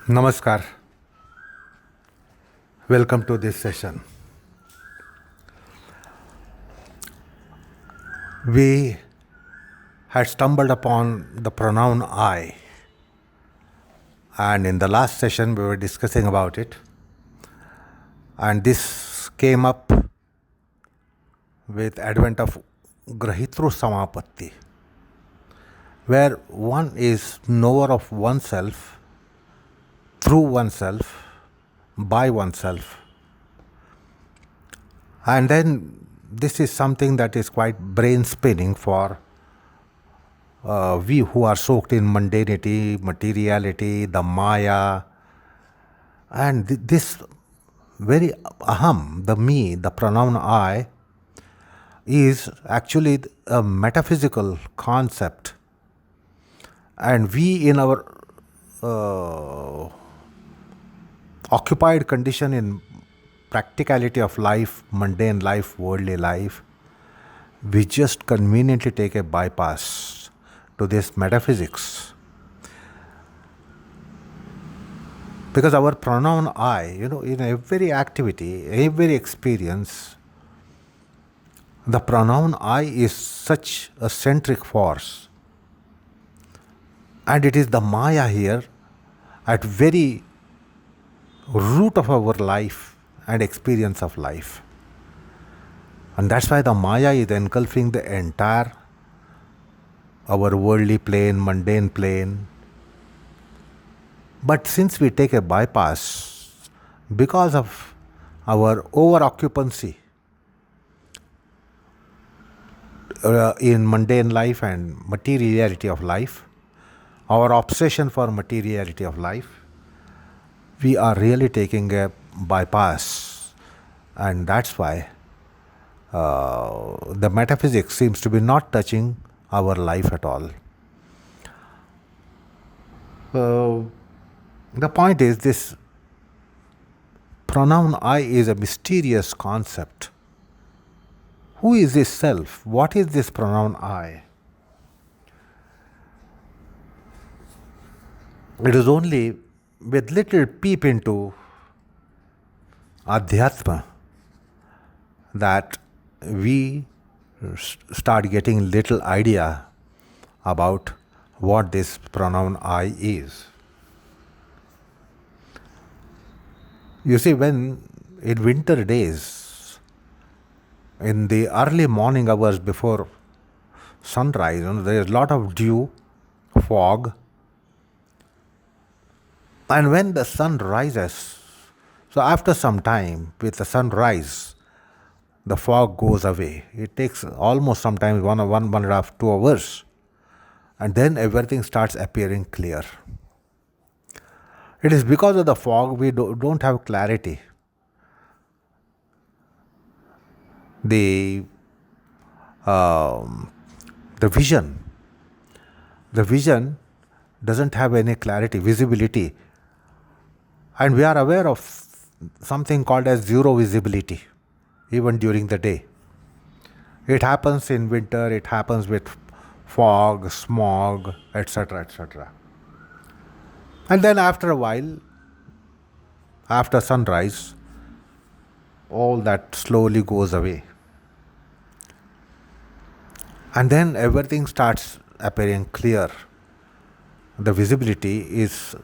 Namaskar. Welcome to this session. We had stumbled upon the pronoun I, and in the last session we were discussing about it, and this came up with advent of Grahitru Samapatti, where one is knower of oneself, through oneself, by oneself. And then this is something that is quite brain spinning for we who are soaked in mundanity, materiality, the Maya, and this very aham, the me, the pronoun I, is actually a metaphysical concept. And we, in our occupied condition in practicality of life, mundane life, worldly life, we just conveniently take a bypass to this metaphysics. Because our pronoun I, in every activity, every experience, the pronoun I is such a centric force. And it is the Maya here at very root of our life and experience of life. And that's why the Maya is engulfing the entire our worldly plane, mundane plane. But since we take a bypass because of our over occupancy in mundane life and materiality of life, our obsession for materiality of life, we are really taking a bypass. And that's why the metaphysics seems to be not touching our life at all. The point is, this pronoun I is a mysterious concept. Who is this self? What is this pronoun I? It is only with little peep into Adhyatma that we start getting little idea about what this pronoun I is. You see, when in winter days, in the early morning hours before sunrise, there is a lot of dew, fog, and when the sun rises, so after some time with the sunrise, the fog goes away. It takes almost sometimes one and a half, 2 hours, and then everything starts appearing clear. It is because of the fog we don't have clarity. The vision doesn't have any clarity, visibility. And we are aware of something called as zero visibility, even during the day. It happens in winter, it happens with fog, smog, etc., etc. And then after a while, after sunrise, all that slowly goes away. And then everything starts appearing clear. The visibility is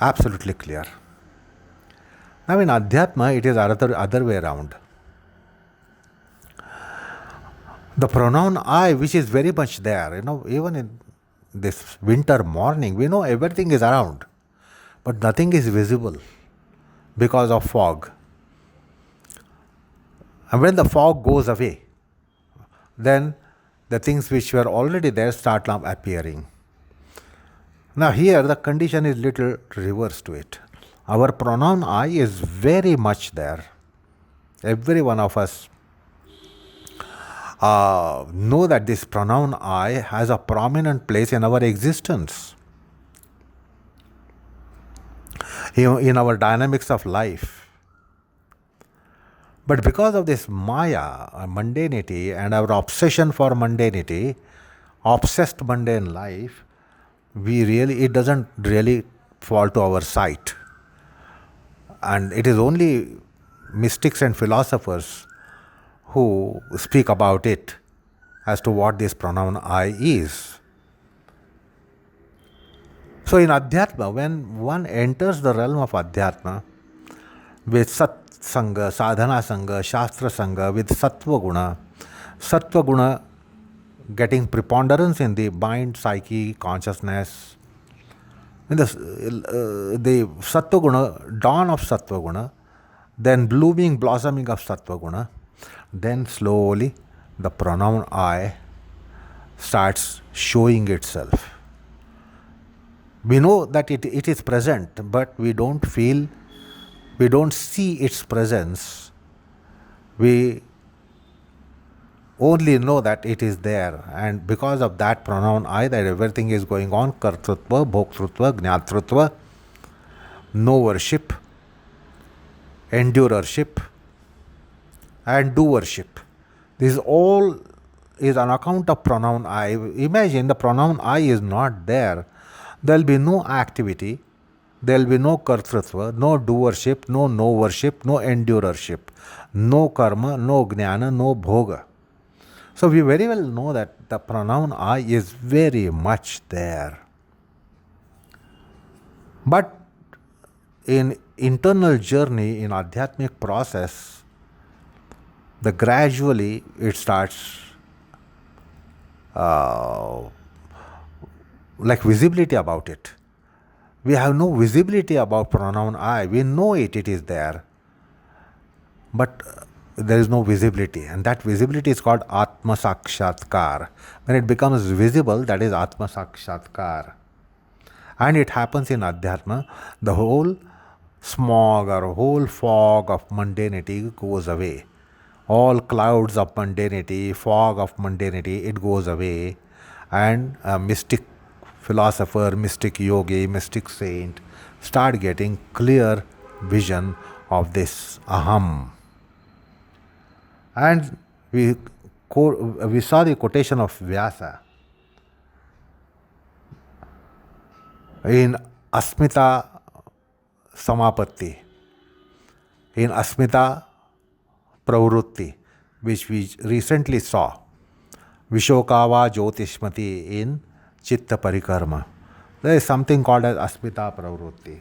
absolutely clear. Now in Adhyatma, it is other way around. The pronoun I, which is very much there, even in this winter morning, we know everything is around, but nothing is visible because of fog. And when the fog goes away, then the things which were already there start now appearing. Now here the condition is little reverse to it. Our pronoun I is very much there. Every one of us know that this pronoun I has a prominent place in our existence, in our dynamics of life. But because of this Maya, mundanity, and our obsession for mundanity, obsessed mundane life, it doesn't really fall to our sight. And it is only mystics and philosophers who speak about it as to what this pronoun I is. So in Adhyatma, when one enters the realm of Adhyatma with Sat Sangha, Sadhana Sangha, Shastra Sangha, with Sattva Guna getting preponderance in the mind, psyche, consciousness, in the Sattva Guna, dawn of Sattva Guna, then blossoming of Sattva Guna, then slowly the pronoun I starts showing itself. We know that it is present, but we don't see its presence. We only know that it is there, and because of that pronoun I, that everything is going on, kartrutva, bhoktrutva, gnyatrutva, know-worship, endurership, and doership. This all is on account of pronoun I. Imagine the pronoun I is not there. There will be no activity, there will be no kartrutva, no doership, no know-worship, no endurership, no karma, no jnana, no bhoga. So we very well know that the pronoun I is very much there. But in internal journey, in Adhyatmic process, gradually it starts like visibility about it. We have no visibility about pronoun I. We know it is there. But there is no visibility. And that visibility is called Atma Sakshatkar. When it becomes visible, that is Atma Sakshatkar. And it happens in Adhyatma. The whole smog or whole fog of mundanity goes away. All clouds of mundanity, fog of mundanity, it goes away. And a mystic philosopher, mystic yogi, mystic saint start getting clear vision of this aham. And we saw the quotation of Vyasa in Asmita Samapatti, in Asmita Pravrutti, which we recently saw, Vishokava Jyotishmati in Chitta Parikarma. There is something called as Asmita Pravrutti.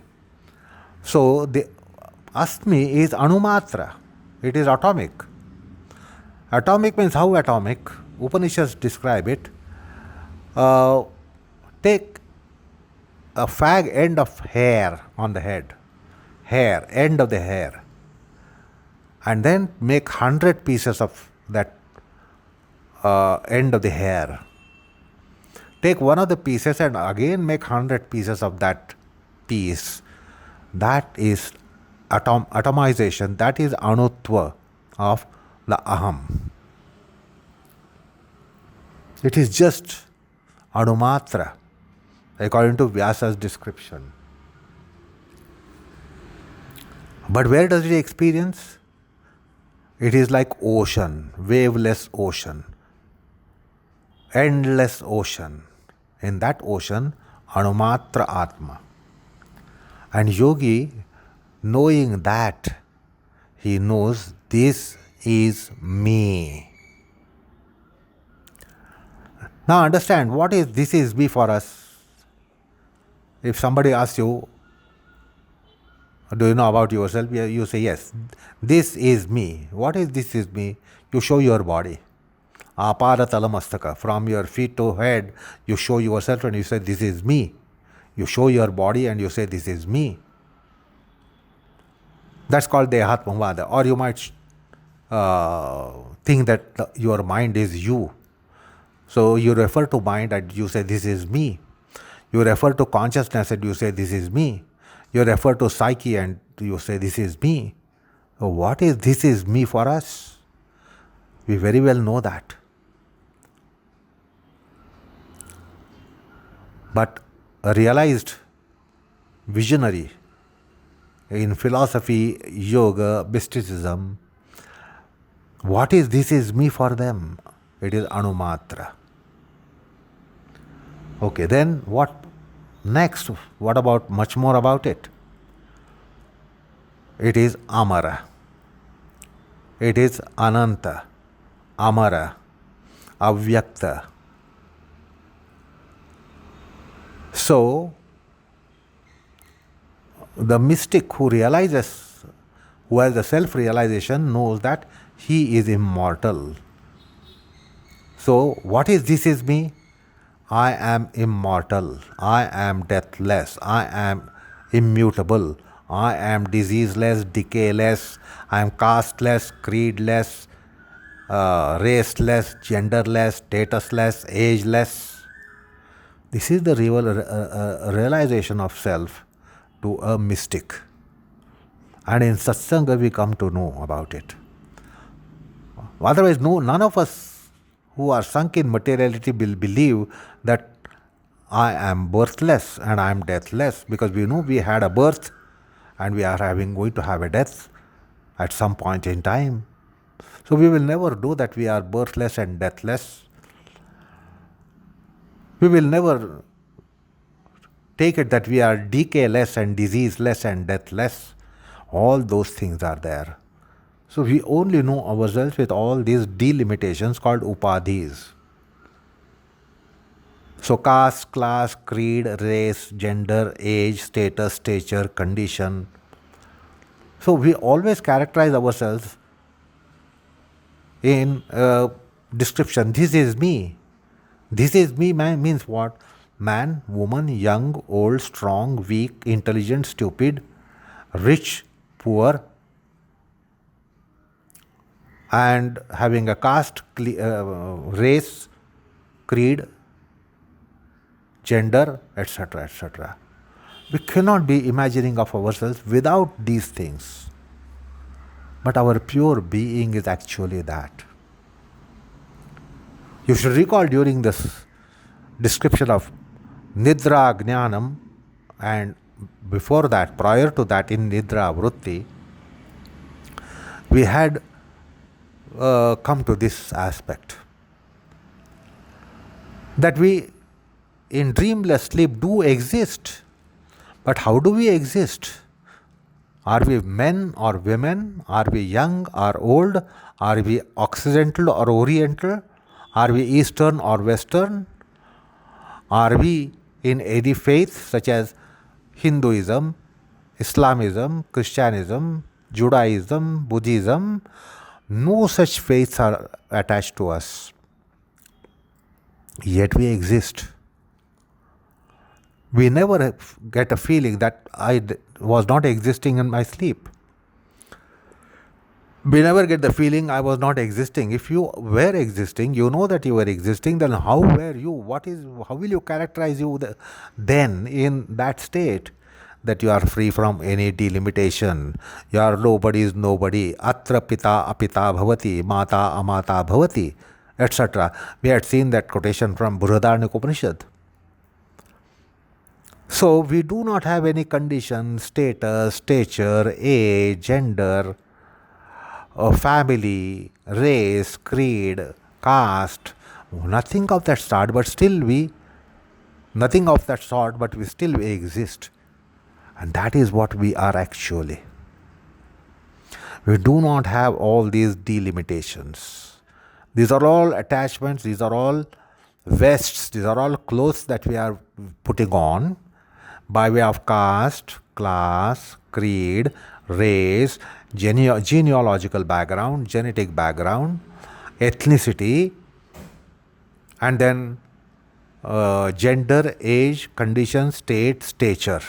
So the Asmi is Anumatra, it is atomic. Atomic means how atomic? Upanishads describe it. Take a fag end of hair on the head, end of the hair, and then make 100 pieces of that end of the hair. Take one of the pieces and again make 100 pieces of that piece. That is atomization, that is anutva of the aham. It is just anumatra, according to Vyasa's description. But where does it experience? It is like ocean, waveless ocean, endless ocean. In that ocean, Anumatra Atma. And yogi, knowing that, he knows this is me. Now understand, what is this is me for us? If somebody asks you, do you know about yourself? You say, yes, this is me. What is this is me? You show your body. Aparatalamastaka. From your feet to head, you show yourself and you say, this is me. You show your body and you say, this is me. That's called Dehatmavada. Or you might think that your mind is you. So you refer to mind and you say, this is me. You refer to consciousness and you say, this is me. You refer to psyche and you say, this is me. So what is this is me for us? We very well know that. But a realized visionary in philosophy, yoga, mysticism, what is this is me for them? It is Anumatra. Okay, then what Next, what about much more about it? It is Amara. It is Ananta, Amara, Avyakta. So, the mystic who realizes, who has the self realization, knows that he is immortal. So, what is this is me? I am immortal. I am deathless. I am immutable. I am diseaseless, decayless. I am casteless, creedless, raceless, genderless, statusless, ageless. This is the realization of self to a mystic. And in satsanga we come to know about it. Otherwise, none of us who are sunk in materiality will believe that I am birthless and I am deathless, because we know we had a birth and we are going to have a death at some point in time. So we will never do that we are birthless and deathless. We will never take it that we are decayless and diseaseless and deathless. All those things are there. So we only know ourselves with all these delimitations called upadhis. So caste, class, creed, race, gender, age, status, stature, condition. So we always characterize ourselves in description. This is me. This is me means what? Man, woman, young, old, strong, weak, intelligent, stupid, rich, poor, and having a caste, race, creed, gender, etc., etc. We cannot be imagining of ourselves without these things. But our pure being is actually that. You should recall during this description of Nidra Jnanam, and before that, prior to that, in Nidra Vritti, we had come to this aspect that we in dreamless sleep do exist. But how do we exist? Are we men or women? Are we young or old? Are we Occidental or Oriental? Are we Eastern or Western? Are we in any faith such as Hinduism, Islamism, Christianism, Judaism, Buddhism? No such faiths are attached to us. Yet we exist. We never get a feeling that I was not existing in my sleep. We never get the feeling I was not existing. If you were existing, you know that you were existing, then how were you? How will you characterize you then in that state? That you are free from any delimitation. Your nobody is nobody. Atra pita apita bhavati, mata amata bhavati, etc. We had seen that quotation from Brihadaranyaka Upanishad. So we do not have any condition, status, stature, age, gender, family, race, creed, caste, nothing of that sort, but still we still exist. And that is what we are actually. We do not have all these delimitations. These are all attachments, these are all vests, these are all clothes that we are putting on by way of caste, class, creed, race, genealogical background, genetic background, ethnicity, and then gender, age, condition, state, stature.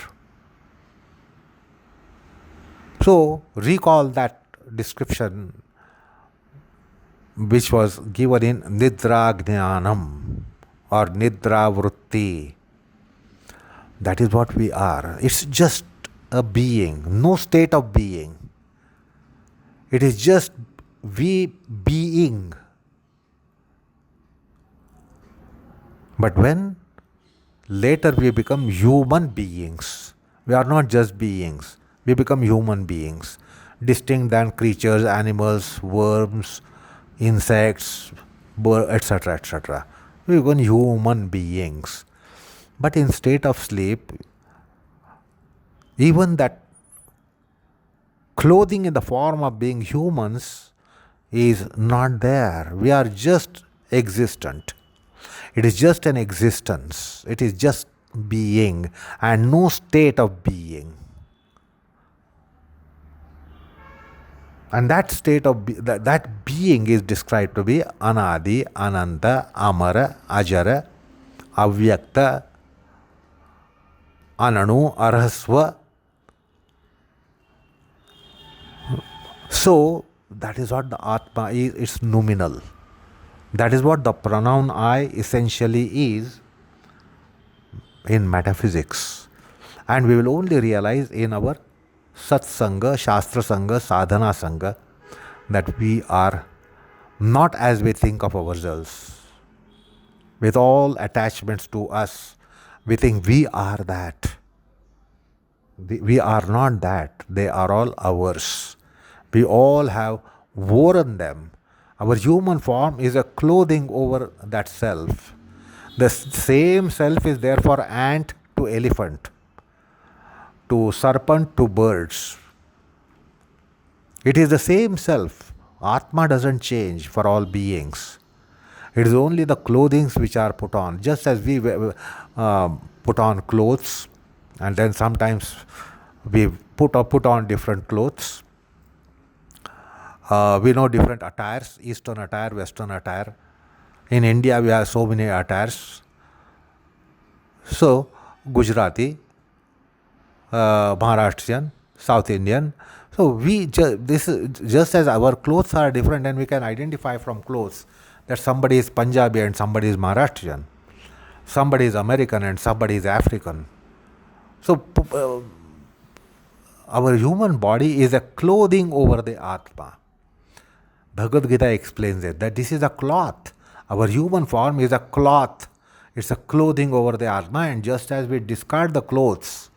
So recall that description which was given in Nidra Jnanam or Nidra Vritti. That is what we are. It's just a being, no state of being. It is just we being. But when later we become human beings, we are not just beings, we become human beings, distinct than creatures, animals, worms, insects, etc., etc. We become human beings. But in state of sleep, even that clothing in the form of being humans is not there. We are just existent. It is just an existence. It is just being and no state of being. And that state of that being is described to be Anadi, Ananta, Amara, Ajara, Avyakta, Ananu, Arhasva. So that is what the Atma is. It's nominal. That is what the pronoun I essentially is in metaphysics. And we will only realize in our Satsanga, Shastra Sangha, Sadhana Sangha that we are not as we think of ourselves. With all attachments to us, we think we are that. We are not that. They are all ours. We all have worn them. Our human form is a clothing over that self. The same self is there for ant to elephant, to serpent to birds. It is the same self. Atma doesn't change for all beings. It is only the clothings which are put on. Just as we put on clothes, and then sometimes we put on different clothes. We know different attires, Eastern attire, Western attire. In India, we have so many attires. So, Gujarati, Maharashtrian, South Indian. So, this is just as our clothes are different, and we can identify from clothes that somebody is Punjabi and somebody is Maharashtrian, somebody is American and somebody is African. So, our human body is a clothing over the Atma. Bhagavad Gita explains it, that this is a cloth. Our human form is a cloth. It's a clothing over the Atma, and just as we discard the clothes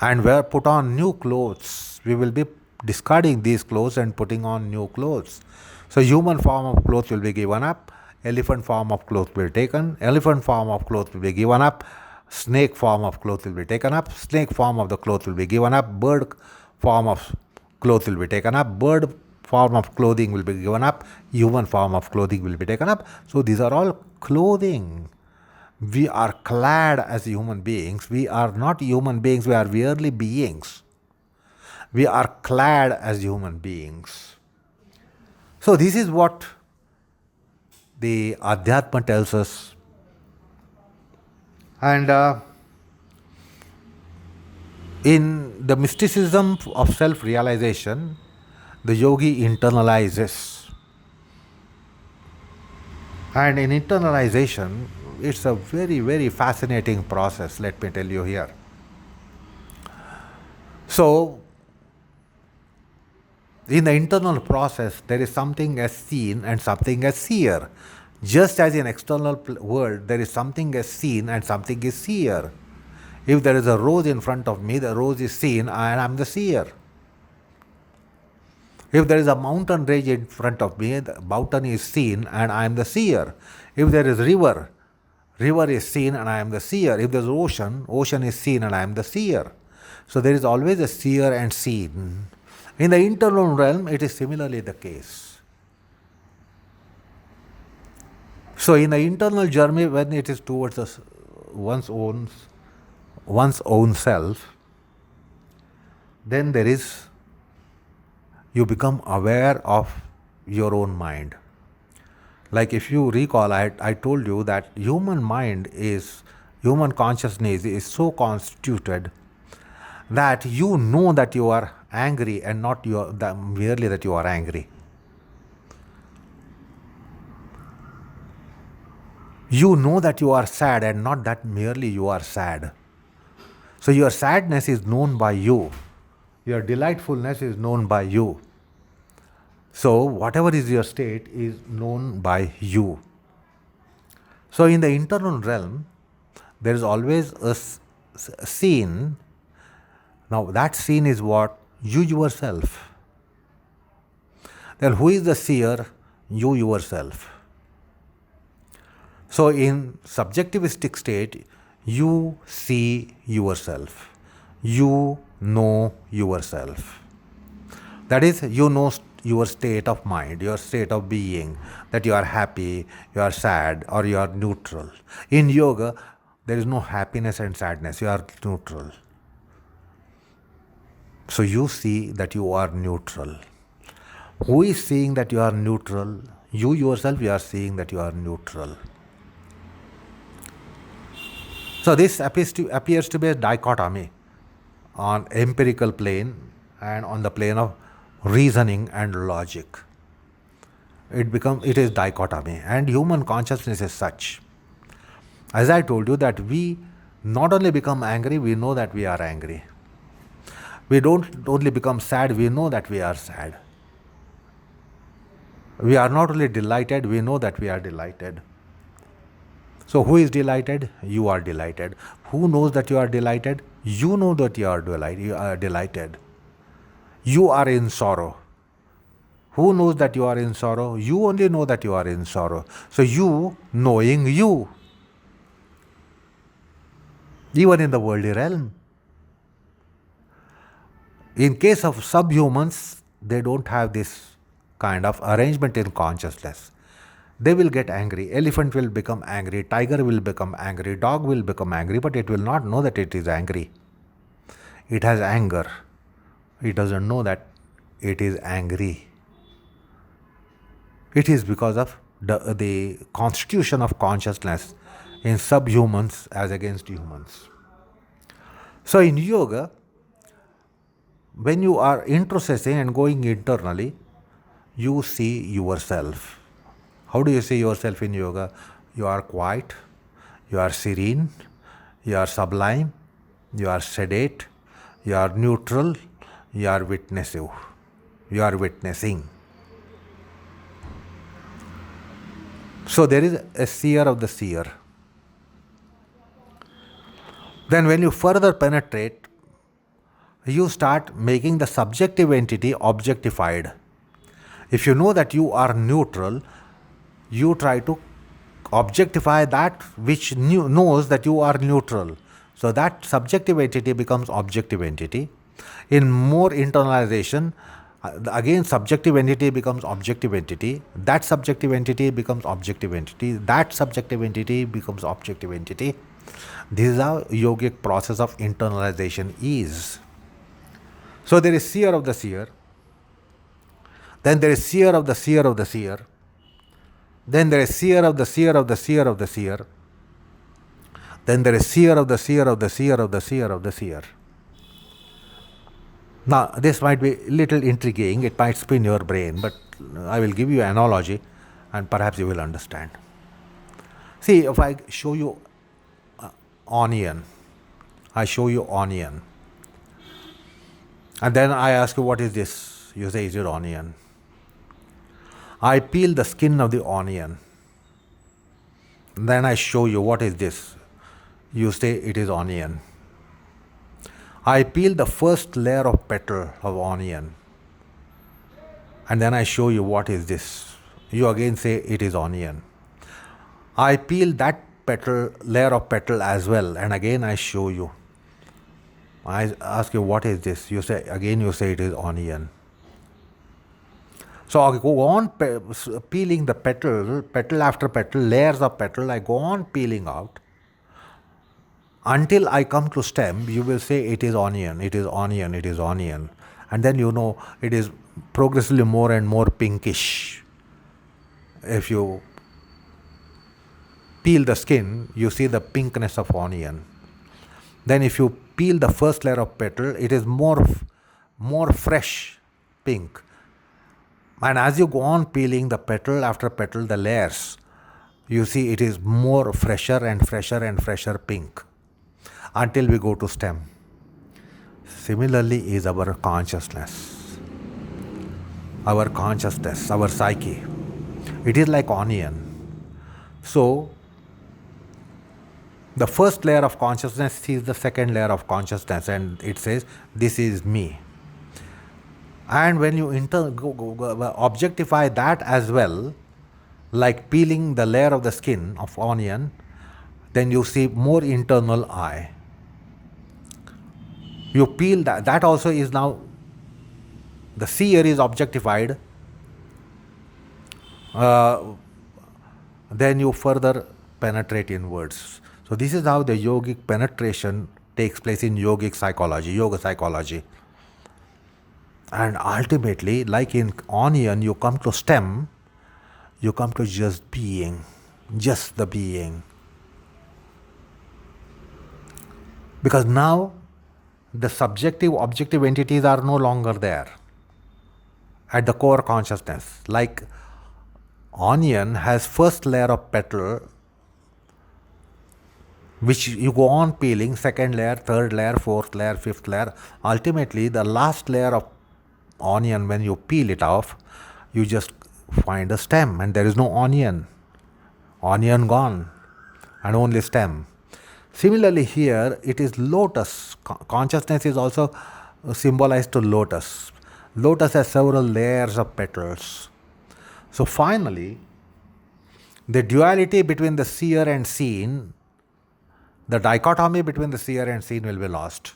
and put on new clothes, we will be discarding these clothes and putting on new clothes. So human form of clothes will be given up, elephant form of clothes will be taken, elephant form of clothes will be given up, snake form of clothes will be taken up, snake form of the clothes will be given up, bird form of clothes will be taken up, bird form of clothing will be given up, human form of clothing will be taken up. So these are all clothing. We are clad as human beings. We are not human beings, we are merely beings. We are clad as human beings. So this is what the Adhyatma tells us. And in the mysticism of self-realization, the yogi internalizes. And in internalization, it's a very, very fascinating process, let me tell you here. So, in the internal process, there is something as seen and something as seer. Just as in external world, there is something as seen and something is seer. If there is a rose in front of me, the rose is seen and I am the seer. If there is a mountain range in front of me, the mountain is seen and I am the seer. If there is river is seen and I am the seer. If there is ocean is seen and I am the seer. So there is always a seer and seen. In the internal realm, it is similarly the case. So in the internal journey, when it is towards one's own self, then you become aware of your own mind. Like if you recall, I told you that human consciousness is so constituted that you know that you are angry and not merely that you are angry. You know that you are sad and not that merely you are sad. So your sadness is known by you. Your delightfulness is known by you. So whatever is your state is known by you. So in the internal realm, there is always a scene. Now that scene is what? You yourself. Then who is the seer? You yourself. So in subjectivistic state, you see yourself. You know yourself. That is, you know your state of mind, your state of being, that you are happy, you are sad, or you are neutral. In yoga, there is no happiness and sadness, you are neutral. So you see that you are neutral. Who is seeing that you are neutral? You yourself, you are seeing that you are neutral. So this appears to be a dichotomy on empirical plane and on the plane of reasoning and logic. It is dichotomy, and human consciousness is such. As I told you, that we not only become angry, we know that we are angry. We don't only become sad, we know that we are sad. We are not only delighted, we know that we are delighted. So who is delighted? You are delighted. Who knows that you are delighted? You know that you are delighted. You are in sorrow. Who knows that you are in sorrow? You only know that you are in sorrow. So you knowing you. Even in the worldly realm. In case of subhumans, they don't have this kind of arrangement in consciousness. They will get angry. Elephant will become angry. Tiger will become angry. Dog will become angry, but it will not know that it is angry. It has anger. It doesn't know that it is angry. It is because of the constitution of consciousness in subhumans as against humans. So in yoga, when you are introspecting and going internally, you see yourself. How do you see yourself in yoga? You are quiet, you are serene, you are sublime, you are sedate, you are neutral, you are witnessive, you are witnessing. So there is a seer of the seer. Then when you further penetrate, you start making the subjective entity objectified. If you know that you are neutral, you try to objectify that which knows that you are neutral. So that subjective entity becomes objective entity. In more internalization, again subjective entity becomes objective entity. That subjective entity becomes objective entity. That subjective entity becomes objective entity. This is how yogic process of internalization is. So there is seer of the seer. Then there is seer of the seer of the seer. Then there is seer of the seer of the seer of the seer. Then there is seer of the seer of the seer of the seer of the seer. Now, this might be a little intriguing, it might spin your brain, but I will give you an analogy and perhaps you will understand. See, if I show you onion, I show you onion, and then I ask you, what is this? You say, is it onion? I peel the skin of the onion. Then I show you, what is this? You say, it is onion. I peel the first layer of petal of onion. And then I show you, what is this? You again say, it is onion. I peel that layer of petal as well, and again I show you. I ask you, what is this? You say, it is onion. So I go on peeling the petal after petal, layers of petal, I go on peeling out. Until I come to stem, you will say, it is onion, it is onion, it is onion. And then you know it is progressively more and more pinkish. If you peel the skin, you see the pinkness of onion. Then if you peel the first layer of petal, it is more fresh pink. And as you go on peeling the petal after petal, the layers, you see it is more fresher and fresher and fresher pink until we go to stem. Similarly is our consciousness. Our consciousness, our psyche. It is like onion. So, the first layer of consciousness sees the second layer of consciousness and it says, this is me. And when you objectify that as well, like peeling the layer of the skin of onion, then you see more internal eye. You peel that also is now, the seer is objectified, then you further penetrate inwards. So this is how the yogic penetration takes place in yogic psychology, yoga psychology. And ultimately, like in onion, you come to stem, you come to just being, just the being. Because now the subjective, objective entities are no longer there at the core consciousness. Like onion has first layer of petal, which you go on peeling, second layer, third layer, fourth layer, fifth layer. Ultimately, the last layer of onion, when you peel it off, you just find a stem and there is no onion. Onion gone and only stem. Similarly here, it is lotus. Consciousness is also symbolized to lotus. Lotus has several layers of petals. So finally, the duality between the seer and seen, the dichotomy between the seer and seen will be lost.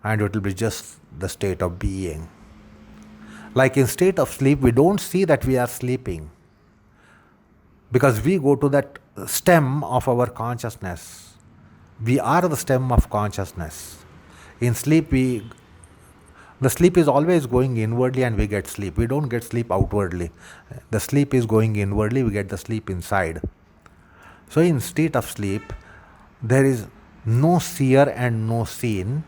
And it will be just the state of being. Like in state of sleep, we don't see that we are sleeping, because we go to that stem of our consciousness. We are the stem of consciousness. In sleep, the sleep is always going inwardly and we get sleep. We don't get sleep outwardly. The sleep is going inwardly, we get the sleep inside. So in state of sleep, there is no seer and no seen.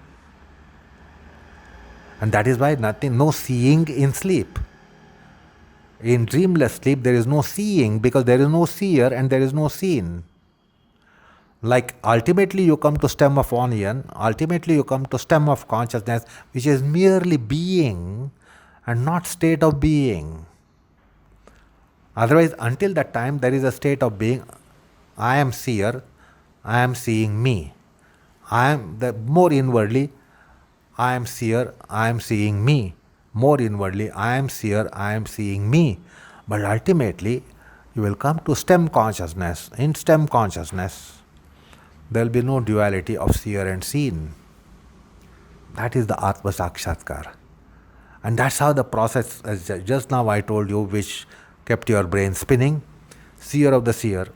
And that is why no seeing in sleep. In dreamless sleep, there is no seeing because there is no seer and there is no seen. Like ultimately you come to stem of onion, ultimately you come to stem of consciousness, which is merely being and not state of being. Otherwise, until that time, there is a state of being. I am seer, I am seeing me. I am more inwardly, I am seer, I am seeing me. More inwardly, I am seer, I am seeing me. But ultimately, you will come to stem consciousness. In stem consciousness, there will be no duality of seer and seen. That is the Atma Sakshatkar. And that's how the process, as just now I told you, which kept your brain spinning. Seer of the seer.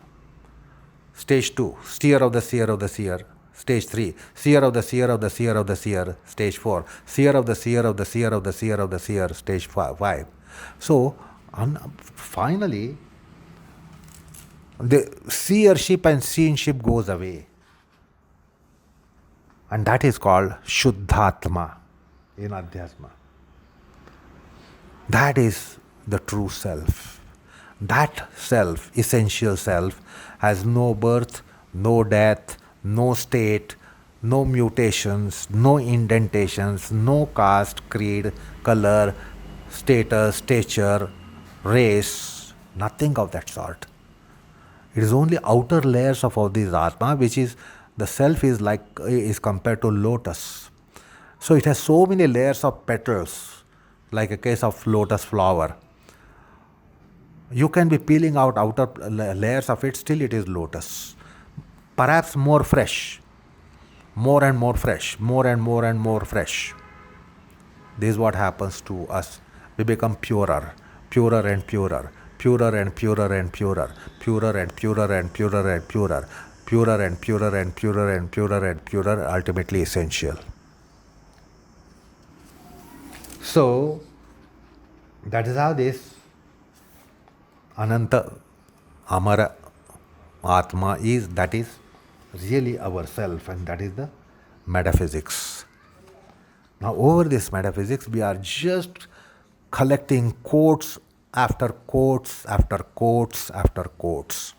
Stage 2. Seer of the seer of the seer. Stage 3. Seer of the seer of the seer of the seer. Stage 4. Seer of the seer of the seer of the seer of the seer. Stage 5. So, finally, the seership and seenship goes away. And that is called Shuddhatma in Adhyasma. That is the true self. That self, essential self, has no birth, no death, no state, no mutations, no indentations, no caste, creed, color, status, stature, race, nothing of that sort. It is only outer layers of all these Atma, which is the self is compared to lotus. So it has so many layers of petals, like a case of lotus flower. You can be peeling out outer layers of it, still it is lotus. Perhaps more fresh, more and more fresh, more and more and more fresh. This is what happens to us. We become purer, purer and purer, purer and purer and purer, purer and purer and purer and purer, purer and purer and purer and purer and purer, ultimately essential. So, that is how this Ananta Amara Atma is, that is really ourself, and that is the metaphysics. Now, over this metaphysics, we are just collecting quotes after quotes after quotes after quotes.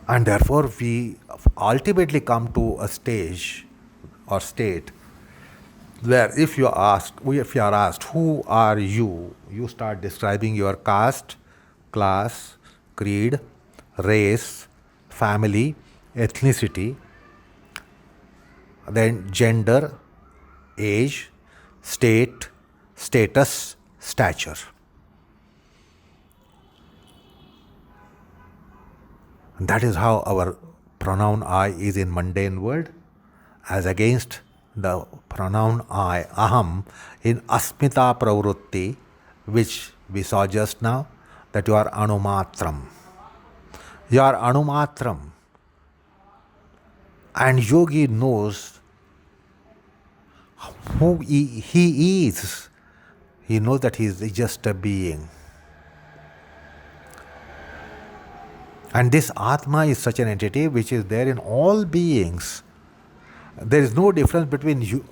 And therefore, we ultimately come to a stage or state where if you are asked, who are you? You start describing your caste, class, creed, race, family, ethnicity, then gender, age, state, status, stature. That is how our pronoun I is in mundane world, as against the pronoun I, aham, in asmita pravrutti, which we saw just now, that you are anumatram. You are anumatram. And yogi knows who he is. He knows that he is just a being. And this Atma is such an entity which is there in all beings. There is no difference between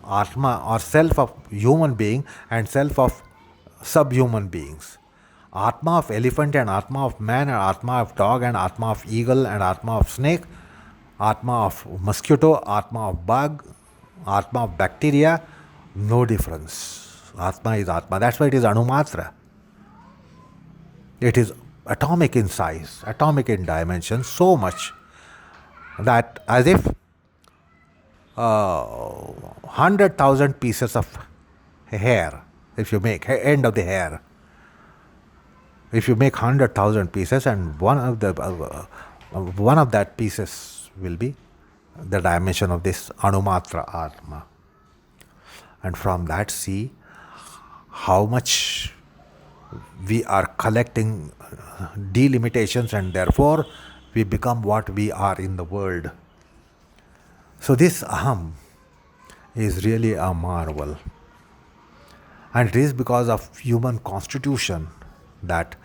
Atma or self of human being and self of subhuman beings. Atma of elephant and Atma of man and Atma of dog and Atma of eagle and Atma of snake, Atma of mosquito, Atma of bug, Atma of bacteria, no difference. Atma is Atma. That's why it is Anumatra. It is atomic in size, atomic in dimension, so much that as if 100,000 pieces of hair, if you make end of the hair, if you make 100,000 pieces, and one of that pieces will be the dimension of this Anumatra Atma, and from that see how much we are collecting delimitations, and therefore we become what we are in the world. So this aham is really a marvel, and it is because of human constitution that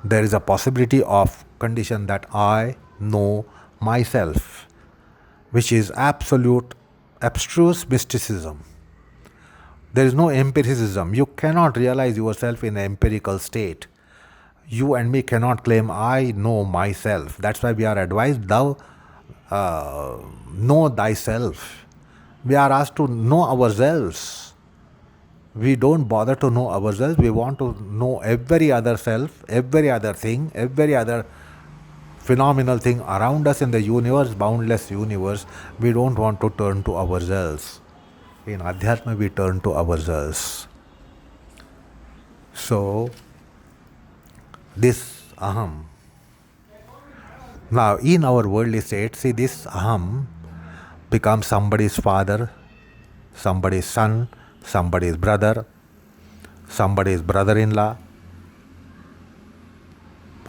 there is a possibility of condition that I know myself, which is absolute abstruse mysticism. There is no empiricism. You cannot realize yourself in an empirical state. You and me cannot claim I know myself. That's why we are advised, thou know thyself. We are asked to know ourselves. We don't bother to know ourselves. We want to know every other self, every other thing, every other phenomenal thing around us in the universe, boundless universe. We don't want to turn to ourselves. In Adhyatma, we turn to ourselves. So, this aham. Now, in our worldly state, see, this aham becomes somebody's father, somebody's son, somebody's brother, somebody's brother-in-law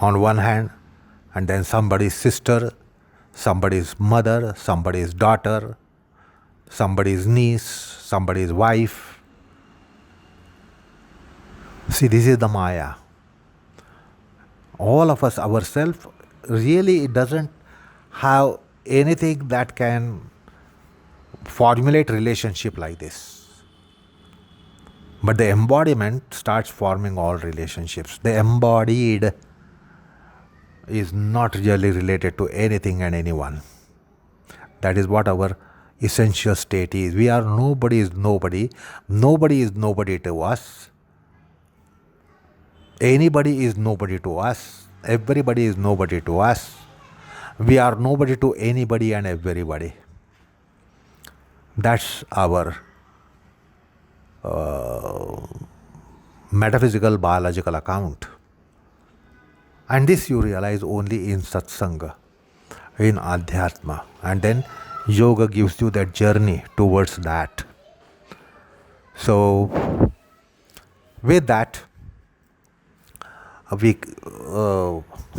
on one hand, and then somebody's sister, somebody's mother, somebody's daughter, somebody's niece, somebody's wife. See, this is the Maya. All of us, ourselves, really it doesn't have anything that can formulate relationship like this. But the embodiment starts forming all relationships. The embodied is not really related to anything and anyone. That is what our essential state is. We are nobody is nobody. Nobody is nobody to us. Anybody is nobody to us. Everybody is nobody to us. We are nobody to anybody and everybody. That's our metaphysical, biological account. And this you realize only in satsanga, in Adhyatma. And then yoga gives you that journey towards that. So, with that, we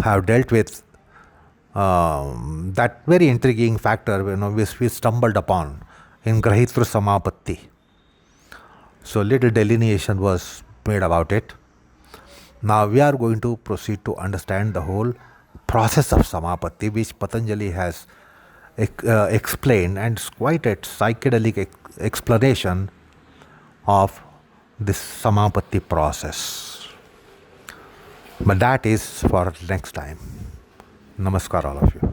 have dealt with that very intriguing factor, which we stumbled upon in Grahitru Samapatti. So little delineation was made about it. Now we are going to proceed to understand the whole process of Samapatti, which Patanjali has explained, and it's quite a psychedelic explanation of this Samapatti process. But that is for next time. Namaskar all of you.